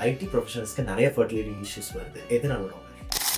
ID ப்ரொஃபஷனல்ஸ்க்கு நிறைய fertility issues வருது, எதனால டாக்டர்?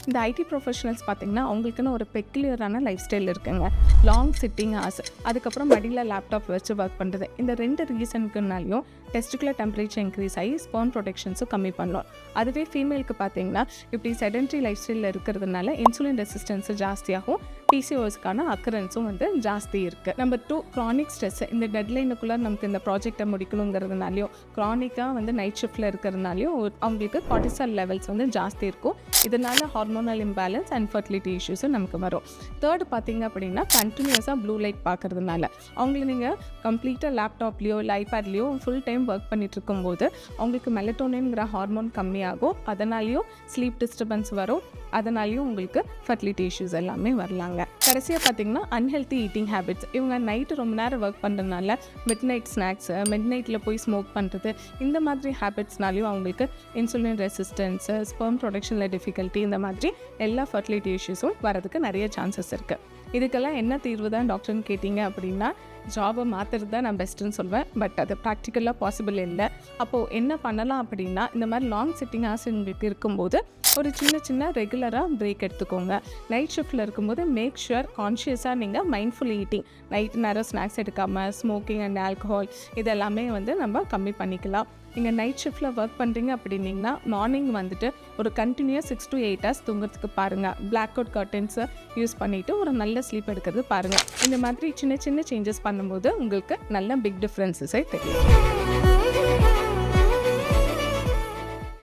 இந்த ஐடி ப்ரொஃபஷனல்ஸ் பார்த்திங்கன்னா அவங்களுக்குன்னு ஒரு பெக்குலியரான லைஃப் ஸ்டைல் இருக்குங்க. லாங் சிட்டிங் ஹார்ஸ், அதுக்கப்புறம் மடியில் லேப்டாப் வச்சு ஒர்க் பண்ணுறது. இந்த 2 ரீசனுக்குனாலையும் டெஸ்டிகுலர் டெம்பரேச்சர் இன்க்ரீஸ் ஆகி ஸ்பெர்ம் ப்ரொடெக்ஷன்ஸும் கம்மி பண்ணலாம். அதுவே ஃபீமேலுக்கு பார்த்தீங்கன்னா இப்படி செடென்ட்ரி லைஃப் ஸ்டைலில் இருக்கிறதுனால இன்சுலின் ரெசிஸ்டன்ஸு ஜாஸ்தியாகும், பிசிஓஎஸ்க்கான அக்கரன்ஸும் ஜாஸ்தி இருக்குது. Number 2, chronic stress. இந்த டெட்லைனுக்குள்ளே நமக்கு இந்த ப்ராஜெக்டை முடிக்கணுங்கிறதுனாலையும் க்ரானிக்காக நைட் ஷிஃப்ட்டில் இருக்கிறதுனாலையும் அவங்களுக்கு கார்டிசால் லெவல்ஸ் ஜாஸ்தி இருக்கும். இதனால் ஹார்மோனல் இம்பேலன்ஸ் அண்ட் ஃபர்டிலிட்டி இஷ்யூஸும் நமக்கு வரும். தேர்டு பார்த்தீங்க அப்படின்னா கண்டினியூஸாக ப்ளூ லைட் பார்க்கறதுனால அவங்களுக்கு நீங்கள் கம்ப்ளீட்டாக லேப்டாப்லேயோ இல்லை ஐபேட்லேயோ ஃபுல் டைம் ஒர்க் பண்ணிட்டு இருக்கும்போது அவங்களுக்கு மெலட்டோனின்ங்கிற ஹார்மோன் கம்மியாகும். அதனாலேயும் ஸ்லீப் டிஸ்டர்பன்ஸ் வரும். அதனாலேயும் உங்களுக்கு ஃபர்டிலிட்டி இஷ்யூஸ் எல்லாமே வரலாங்க. கடைசியாக பார்த்தீங்கன்னா அன்ஹெல்த்தி ஈட்டிங் ஹேபிட்ஸ். இவங்க நைட்டு ரொம்ப நேரம் ஒர்க் பண்ணுறதுனால மிட் நைட் ஸ்நாக்ஸு, மிட் நைட்டில் போய் ஸ்மோக் பண்ணுறது, இந்த மாதிரி ஹேபிட்ஸ்னாலையும் அவங்களுக்கு இன்சுலின் ரெசிஸ்டன்ஸு, ஸ்பெர்ம் ப்ரொடக்ஷனில் டிஃபிகல்ட்டி, இந்த மாதிரி எல்லா ஃபர்டிலிட்டி இஷ்யூஸும் வரதுக்கு நிறைய சான்சஸ் இருக்குது. இதுக்கெல்லாம் என்ன தீர்வு தான் டாக்டர்னு கேட்டிங்க அப்படின்னா ஜாபை மாற்றுறது தான் நான் பெஸ்ட்டுன்னு சொல்வேன். பட் அது ப்ராக்டிக்கலாக பாசிபிள் இல்லை. அப்போது என்ன பண்ணலாம் அப்படின்னா இந்த மாதிரி லாங் சிட்டிங் ஹார்ஸ் உங்களுக்கு இருக்கும்போது ஒரு சின்ன ரெகுலராக பிரேக் எடுத்துக்கோங்க. நைட் ஷிஃப்ட்டில் இருக்கும்போது மேக் ஷுர் கான்ஷியஸாக நீங்கள் மைண்ட்ஃபுல் ஈட்டிங், நைட்டு நேரம் ஸ்நாக்ஸ் எடுக்காமல் ஸ்மோக்கிங் அண்ட் ஆல்கஹால் இதெல்லாமே நம்ம கம்மி பண்ணிக்கலாம். நீங்கள் நைட் ஷிஃப்ட்டில் ஒர்க் பண்ணுறீங்க அப்படின்னிங்கன்னா மார்னிங் ஒரு கண்டினியூஸ் 6 to 8 hours தூங்குறதுக்கு பாருங்கள். பிளாக் அவுட் கர்டன்ஸை யூஸ் பண்ணிவிட்டு ஒரு நல்ல ஸ்லீப் எடுக்கிறது பாருங்கள். இந்த மாதிரி சின்ன சேஞ்சஸ் பண்ணும்போது உங்களுக்கு நல்ல பிக் டிஃப்ரென்சஸை தெரியும்.